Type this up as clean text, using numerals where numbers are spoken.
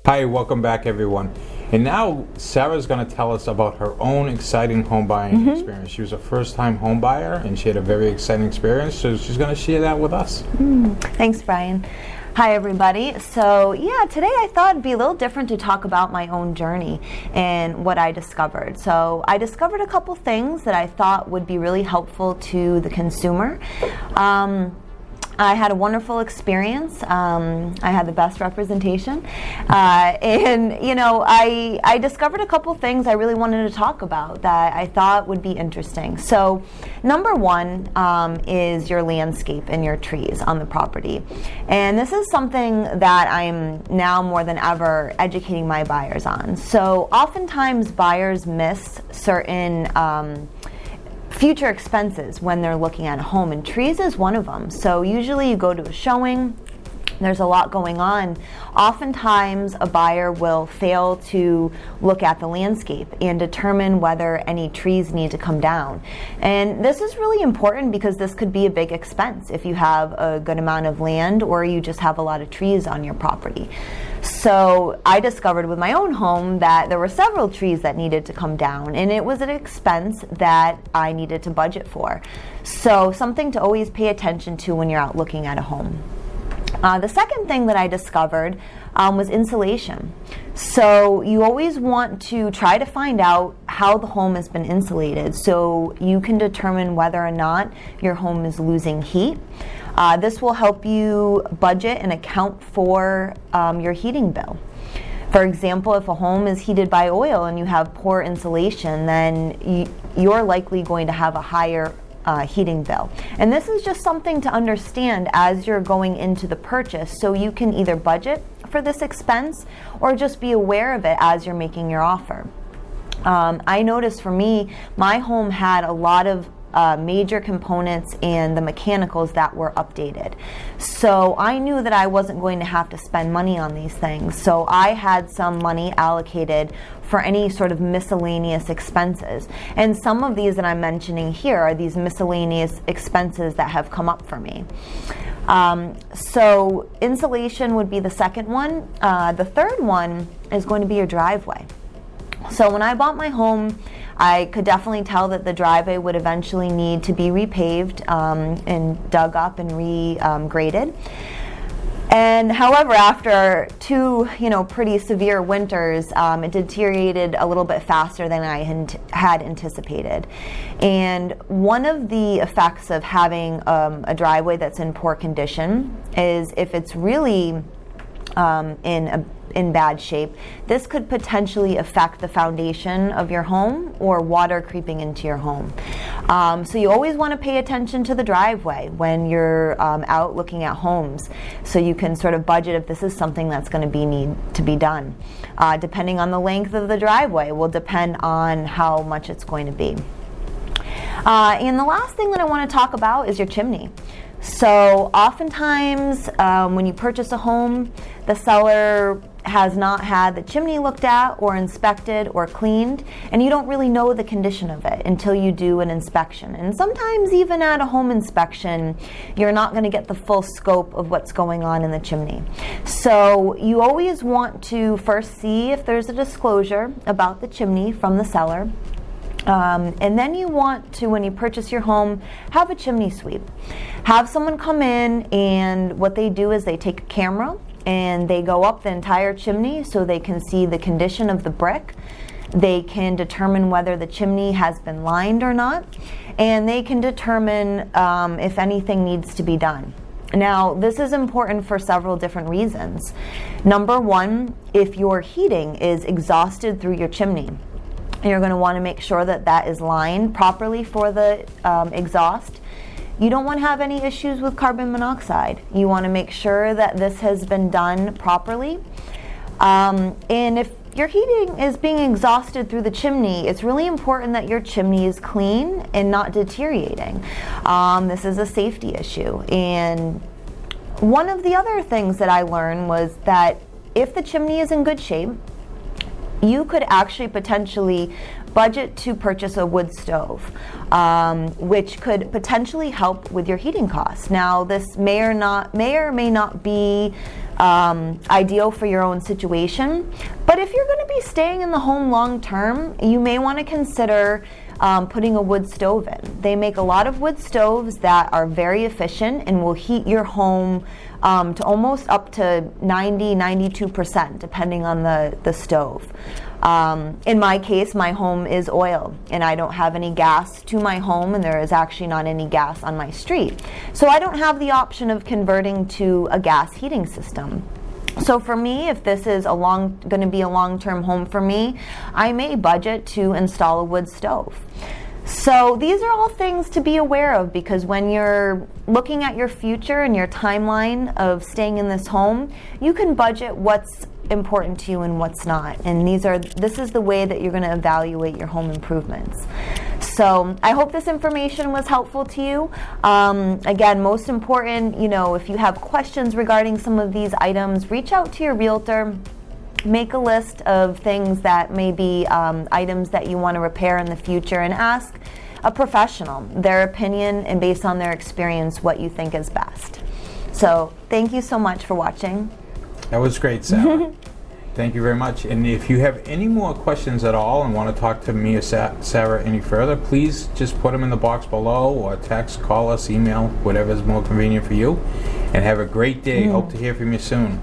Hi, welcome back everyone. And now Sarah's going to tell us about her own exciting home buying experience. She was a first-time home buyer and she had a very exciting experience, so she's going to share that with us. Thanks, Brian. Hi, everybody. So yeah, today I thought it'd be a little different to talk about my own journey and what I discovered. So I discovered a couple things that I thought would be really helpful to the consumer. I had a wonderful experience. I had the best representation. And, you know, I discovered a couple things I really wanted to talk about that I thought would be interesting. So, number one is your landscape and your trees on the property. And this is something that I'm now more than ever educating my buyers on. So, oftentimes buyers miss certain future expenses when they're looking at a home, and trees is one of them. So usually you go to a showing, there's a lot going on. Oftentimes a buyer will fail to look at the landscape and determine whether any trees need to come down. And this is really important because this could be a big expense if you have a good amount of land or you just have a lot of trees on your property. So I discovered with my own home that there were several trees that needed to come down, and it was an expense that I needed to budget for. So something to always pay attention to when you're out looking at a home. The second thing that I discovered was insulation. So you always want to try to find out how the home has been insulated so you can determine whether or not your home is losing heat. This will help you budget and account for your heating bill. For example, if a home is heated by oil and you have poor insulation, then you're likely going to have a higher heating bill. And this is just something to understand as you're going into the purchase, so you can either budget for this expense or just be aware of it as you're making your offer. I noticed for me, my home had a lot of major components and the mechanicals that were updated. So I knew that I wasn't going to have to spend money on these things. So I had some money allocated for any sort of miscellaneous expenses. And some of these that I'm mentioning here are these miscellaneous expenses that have come up for me. So insulation would be the second one. The third one is going to be your driveway. So when I bought my home, I could definitely tell that the driveway would eventually need to be repaved and dug up and regraded. And however, after two, pretty severe winters, it deteriorated a little bit faster than I had anticipated. And one of the effects of having a driveway that's in poor condition is if it's really in bad shape, this could potentially affect the foundation of your home or water creeping into your home. So you always want to pay attention to the driveway when you're out looking at homes, so you can sort of budget if this is something that's going to need to be done. Depending on the length of the driveway will depend on how much it's going to be. And the last thing that I want to talk about is your chimney. So oftentimes when you purchase a home, the seller has not had the chimney looked at or inspected or cleaned, and you don't really know the condition of it until you do an inspection. And sometimes even at a home inspection, you're not going to get the full scope of what's going on in the chimney. So you always want to first see if there's a disclosure about the chimney from the seller. And then you want to, when you purchase your home, have a chimney sweep. Have someone come in, and what they do is they take a camera and they go up the entire chimney so they can see the condition of the brick. They can determine whether the chimney has been lined or not, and they can determine if anything needs to be done. Now, this is important for several different reasons. Number one, if your heating is exhausted through your chimney, you're going to want to make sure that that is lined properly for the exhaust. You don't want to have any issues with carbon monoxide. You want to make sure that this has been done properly. And if your heating is being exhausted through the chimney, it's really important that your chimney is clean and not deteriorating. This is a safety issue. And one of the other things that I learned was that if the chimney is in good shape, you could actually potentially budget to purchase a wood stove, which could potentially help with your heating costs. Now, this may or may not be ideal for your own situation. But if you're going to be staying in the home long term, you may want to consider putting a wood stove in. They make a lot of wood stoves that are very efficient and will heat your home to almost up to 92%, depending on the stove. In my case, my home is oil, and I don't have any gas to my home, and there is actually not any gas on my street. So I don't have the option of converting to a gas heating system. So for me, if this is going to be a long-term home for me, I may budget to install a wood stove. So these are all things to be aware of, because when you're looking at your future and your timeline of staying in this home, you can budget what's important to you and what's not. And this is the way that you're going to evaluate your home improvements. So I hope this information was helpful to you. Again, most important, if you have questions regarding some of these items, reach out to your realtor. Make a list of things that may be items that you want to repair in the future, and ask a professional their opinion and based on their experience what you think is best. So thank you so much for watching. That was great, Sarah. Thank you very much. And if you have any more questions at all and want to talk to me or Sarah any further, please just put them in the box below, or text, call us, email, whatever is more convenient for you. And have a great day. Hope to hear from you soon.